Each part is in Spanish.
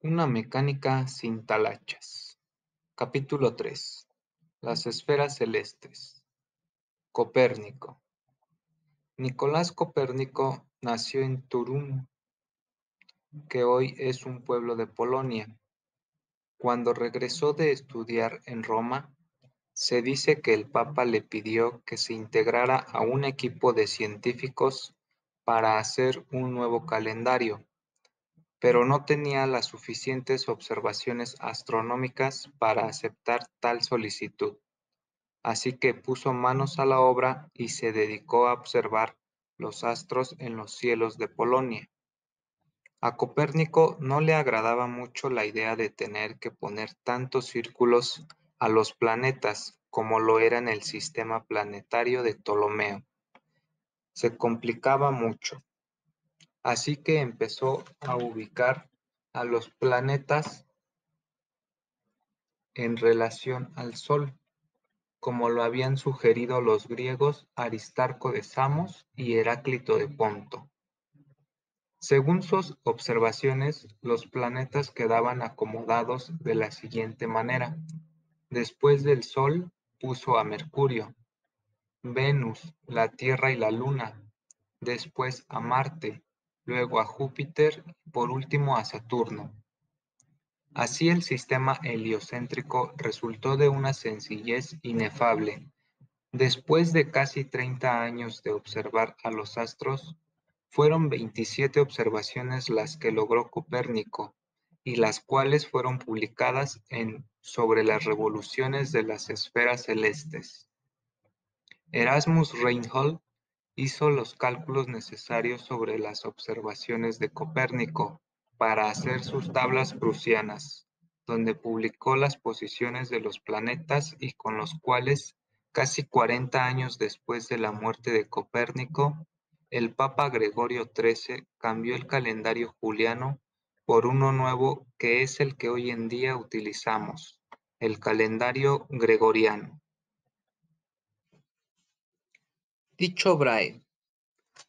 Una mecánica sin talachas. Capítulo 3. Las esferas celestes. Copérnico. Nicolás Copérnico nació en Turún, que hoy es un pueblo de Polonia. Cuando regresó de estudiar en Roma, se dice que el Papa le pidió que se integrara a un equipo de científicos para hacer un nuevo calendario, pero no tenía las suficientes observaciones astronómicas para aceptar tal solicitud, así que puso manos a la obra y se dedicó a observar los astros en los cielos de Polonia. A Copérnico no le agradaba mucho la idea de tener que poner tantos círculos a los planetas como lo era en el sistema planetario de Ptolomeo. Se complicaba mucho. Así que empezó a ubicar a los planetas en relación al Sol, como lo habían sugerido los griegos Aristarco de Samos y Heráclito de Ponto. Según sus observaciones, los planetas quedaban acomodados de la siguiente manera. Después del Sol puso a Mercurio, Venus, la Tierra y la Luna, después a Marte, luego a Júpiter y por último a Saturno. Así el sistema heliocéntrico resultó de una sencillez inefable. Después de casi 30 años de observar a los astros, fueron 27 observaciones las que logró Copérnico, y las cuales fueron publicadas en Sobre las revoluciones de las esferas celestes. Erasmus Reinhold hizo los cálculos necesarios sobre las observaciones de Copérnico para hacer sus tablas prusianas, donde publicó las posiciones de los planetas y con los cuales, casi 40 años después de la muerte de Copérnico, el Papa Gregorio XIII cambió el calendario juliano por uno nuevo que es el que hoy en día utilizamos, el calendario gregoriano. Tycho Brahe.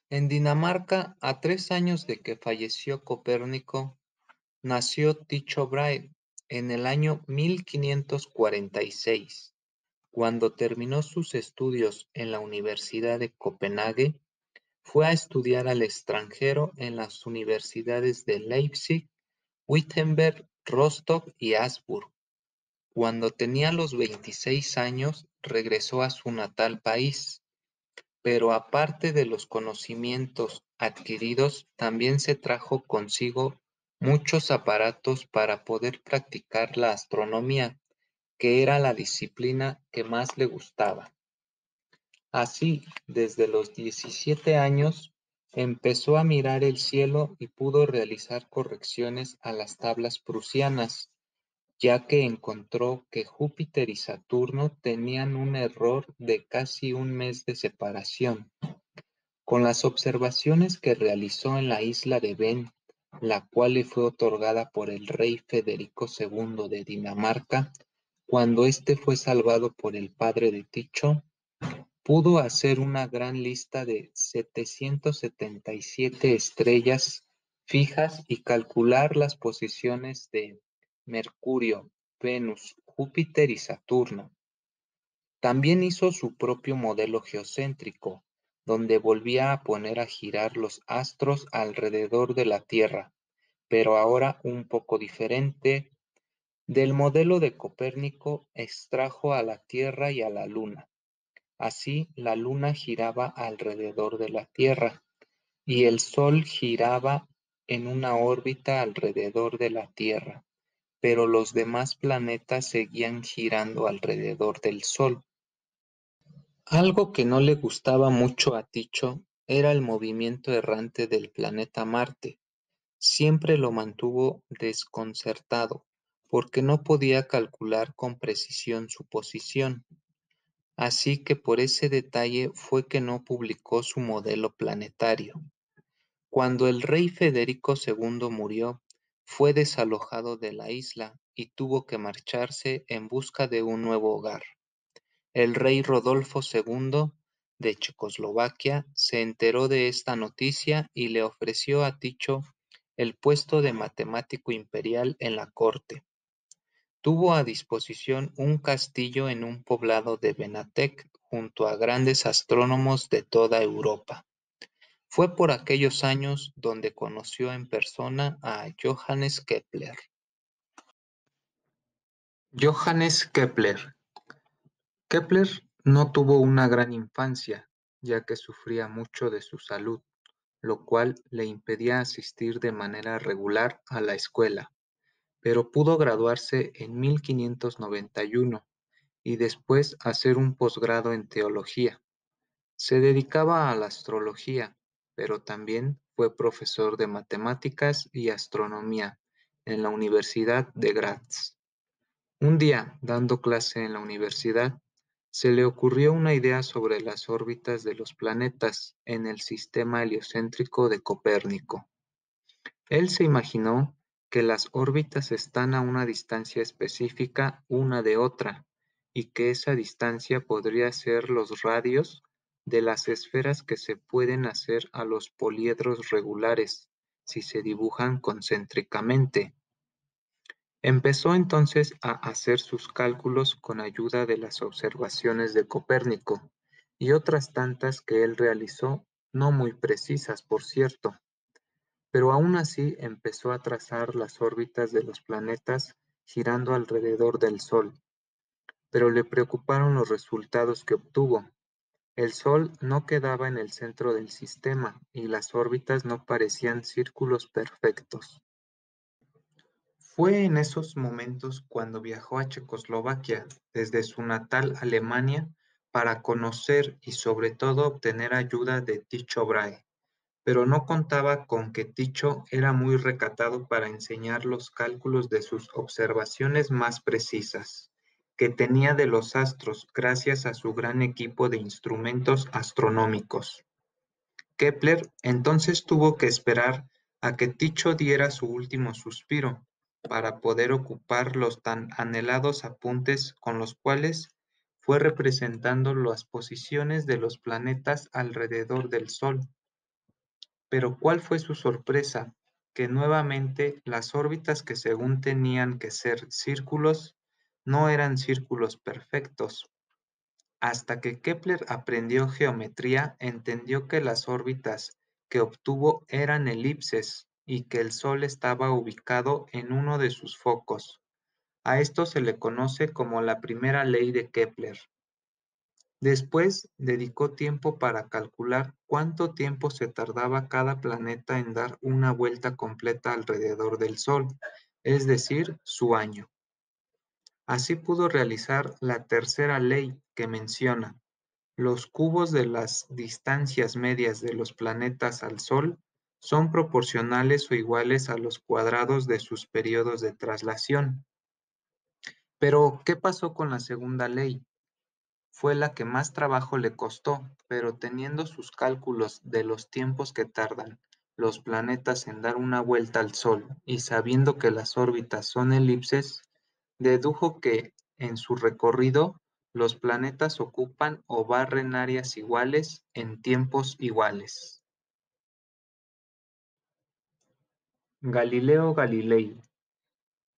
En Dinamarca, a 3 años de que falleció Copérnico, nació Tycho Brahe en el año 1546. Cuando terminó sus estudios en la Universidad de Copenhague, fue a estudiar al extranjero en las universidades de Leipzig, Wittenberg, Rostock y Augsburg. Cuando tenía los 26 años, regresó a su natal país. Pero aparte de los conocimientos adquiridos, también se trajo consigo muchos aparatos para poder practicar la astronomía, que era la disciplina que más le gustaba. Así, desde los 17 años, empezó a mirar el cielo y pudo realizar correcciones a las tablas prusianas, ya que encontró que Júpiter y Saturno tenían un error de casi un mes de separación. Con las observaciones que realizó en la isla de Ven, la cual le fue otorgada por el rey Federico II de Dinamarca, cuando éste fue salvado por el padre de Tycho, pudo hacer una gran lista de 777 estrellas fijas y calcular las posiciones de Mercurio, Venus, Júpiter y Saturno. También hizo su propio modelo geocéntrico, donde volvía a poner a girar los astros alrededor de la Tierra, pero ahora un poco diferente. Del modelo de Copérnico extrajo a la Tierra y a la Luna. Así, la Luna giraba alrededor de la Tierra y el Sol giraba en una órbita alrededor de la Tierra, pero los demás planetas seguían girando alrededor del Sol. Algo que no le gustaba mucho a Tycho era el movimiento errante del planeta Marte. Siempre lo mantuvo desconcertado, porque no podía calcular con precisión su posición. Así que por ese detalle fue que no publicó su modelo planetario. Cuando el rey Federico II murió, fue desalojado de la isla y tuvo que marcharse en busca de un nuevo hogar. El rey Rodolfo II de Checoslovaquia se enteró de esta noticia y le ofreció a Tycho el puesto de matemático imperial en la corte. Tuvo a disposición un castillo en un poblado de Benátec junto a grandes astrónomos de toda Europa. Fue por aquellos años donde conoció en persona a Johannes Kepler. Johannes Kepler. Kepler no tuvo una gran infancia, ya que sufría mucho de su salud, lo cual le impedía asistir de manera regular a la escuela, pero pudo graduarse en 1591 y después hacer un posgrado en teología. Se dedicaba a la astrología, pero también fue profesor de matemáticas y astronomía en la Universidad de Graz. Un día, dando clase en la universidad, se le ocurrió una idea sobre las órbitas de los planetas en el sistema heliocéntrico de Copérnico. Él se imaginó que las órbitas están a una distancia específica una de otra y que esa distancia podría ser los radios de las esferas que se pueden hacer a los poliedros regulares si se dibujan concéntricamente. Empezó entonces a hacer sus cálculos con ayuda de las observaciones de Copérnico y otras tantas que él realizó, no muy precisas, por cierto, pero aún así empezó a trazar las órbitas de los planetas girando alrededor del Sol. Pero le preocuparon los resultados que obtuvo. El Sol no quedaba en el centro del sistema y las órbitas no parecían círculos perfectos. Fue en esos momentos cuando viajó a Checoslovaquia desde su natal Alemania para conocer y sobre todo obtener ayuda de Tycho Brahe, pero no contaba con que Tycho era muy recatado para enseñar los cálculos de sus observaciones más precisas, que tenía de los astros gracias a su gran equipo de instrumentos astronómicos. Kepler entonces tuvo que esperar a que Tycho diera su último suspiro para poder ocupar los tan anhelados apuntes con los cuales fue representando las posiciones de los planetas alrededor del Sol. Pero ¿cuál fue su sorpresa? Que nuevamente las órbitas que según tenían que ser círculos no eran círculos perfectos. Hasta que Kepler aprendió geometría, entendió que las órbitas que obtuvo eran elipses y que el Sol estaba ubicado en uno de sus focos. A esto se le conoce como la primera ley de Kepler. Después dedicó tiempo para calcular cuánto tiempo se tardaba cada planeta en dar una vuelta completa alrededor del Sol, es decir, su año. Así pudo realizar la tercera ley que menciona: los cubos de las distancias medias de los planetas al Sol son proporcionales o iguales a los cuadrados de sus periodos de traslación. Pero, ¿qué pasó con la segunda ley? Fue la que más trabajo le costó, pero teniendo sus cálculos de los tiempos que tardan los planetas en dar una vuelta al Sol y sabiendo que las órbitas son elipses, dedujo que en su recorrido los planetas ocupan o barren áreas iguales en tiempos iguales. Galileo Galilei.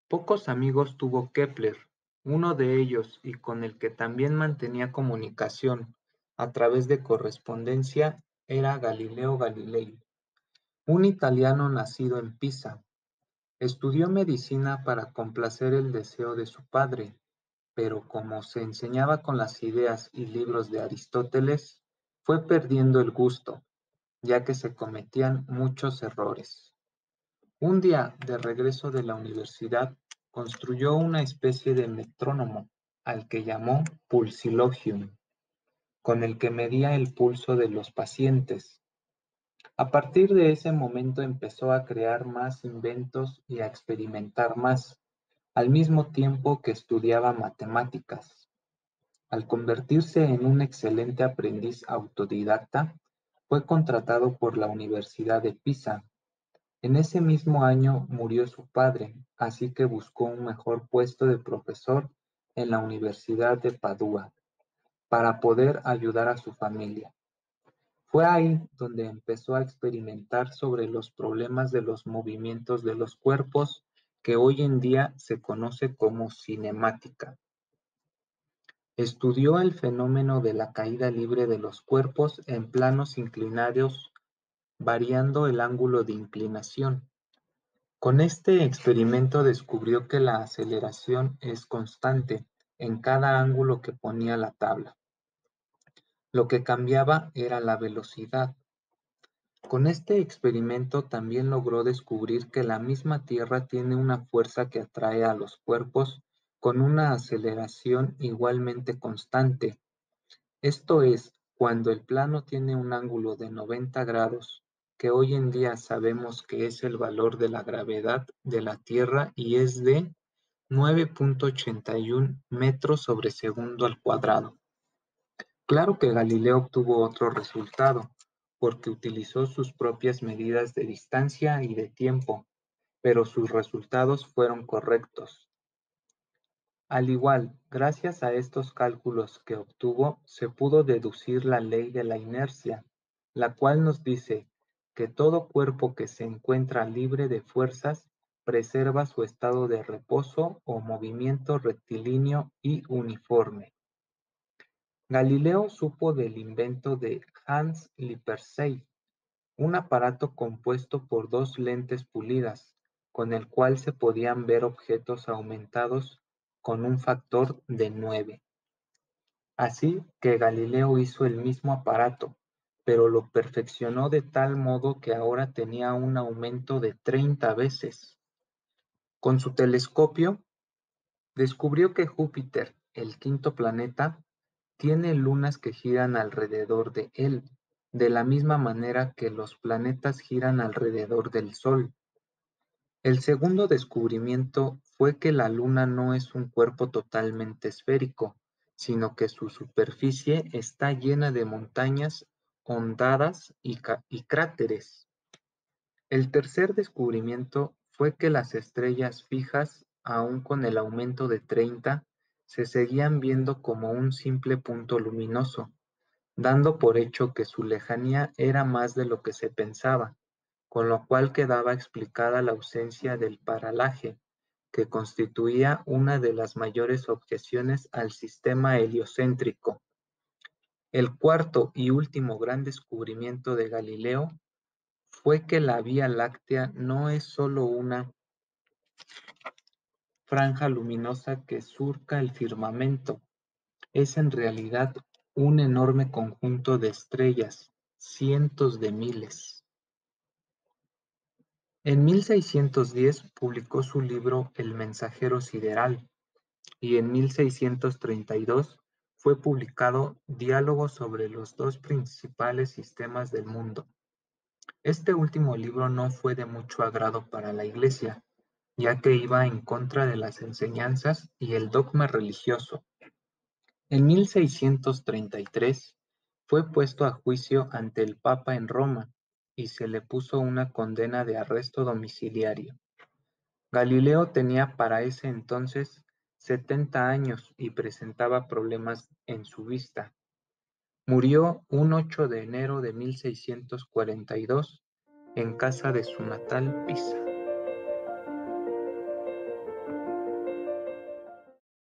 Pocos amigos tuvo Kepler. Uno de ellos, y con el que también mantenía comunicación a través de correspondencia, era Galileo Galilei, un italiano nacido en Pisa. Estudió medicina para complacer el deseo de su padre, pero como se enseñaba con las ideas y libros de Aristóteles, fue perdiendo el gusto, ya que se cometían muchos errores. Un día, de regreso de la universidad, construyó una especie de metrónomo, al que llamó pulsilogium, con el que medía el pulso de los pacientes. A partir de ese momento empezó a crear más inventos y a experimentar más, al mismo tiempo que estudiaba matemáticas. Al convertirse en un excelente aprendiz autodidacta, fue contratado por la Universidad de Pisa. En ese mismo año murió su padre, así que buscó un mejor puesto de profesor en la Universidad de Padua para poder ayudar a su familia. Fue ahí donde empezó a experimentar sobre los problemas de los movimientos de los cuerpos, que hoy en día se conoce como cinemática. Estudió el fenómeno de la caída libre de los cuerpos en planos inclinados variando el ángulo de inclinación. Con este experimento descubrió que la aceleración es constante en cada ángulo que ponía la tabla. Lo que cambiaba era la velocidad. Con este experimento también logró descubrir que la misma Tierra tiene una fuerza que atrae a los cuerpos con una aceleración igualmente constante. Esto es, cuando el plano tiene un ángulo de 90 grados, que hoy en día sabemos que es el valor de la gravedad de la Tierra y es de 9,81 metros sobre segundo al cuadrado. Claro que Galileo obtuvo otro resultado, porque utilizó sus propias medidas de distancia y de tiempo, pero sus resultados fueron correctos. Al igual, gracias a estos cálculos que obtuvo, se pudo deducir la ley de la inercia, la cual nos dice que todo cuerpo que se encuentra libre de fuerzas preserva su estado de reposo o movimiento rectilíneo y uniforme. Galileo supo del invento de Hans Lippershey, un aparato compuesto por dos lentes pulidas, con el cual se podían ver objetos aumentados con un factor de 9. Así que Galileo hizo el mismo aparato, pero lo perfeccionó de tal modo que ahora tenía un aumento de 30 veces. Con su telescopio, descubrió que Júpiter, el quinto planeta, tiene lunas que giran alrededor de él, de la misma manera que los planetas giran alrededor del Sol. El segundo descubrimiento fue que la Luna no es un cuerpo totalmente esférico, sino que su superficie está llena de montañas, ondadas y cráteres. El tercer descubrimiento fue que las estrellas fijas, aun con el aumento de 30, se seguían viendo como un simple punto luminoso, dando por hecho que su lejanía era más de lo que se pensaba, con lo cual quedaba explicada la ausencia del paralaje, que constituía una de las mayores objeciones al sistema heliocéntrico. El cuarto y último gran descubrimiento de Galileo fue que la Vía Láctea no es solo una franja luminosa que surca el firmamento, es en realidad un enorme conjunto de estrellas, cientos de miles. En 1610 publicó su libro El mensajero sideral y en 1632 fue publicado Diálogos sobre los dos principales sistemas del mundo. Este último libro no fue de mucho agrado para la Iglesia, ya que iba en contra de las enseñanzas y el dogma religioso. En 1633 fue puesto a juicio ante el Papa en Roma y se le puso una condena de arresto domiciliario. Galileo tenía para ese entonces 70 años y presentaba problemas en su vista. Murió un 8 de enero de 1642 en casa de su natal Pisa.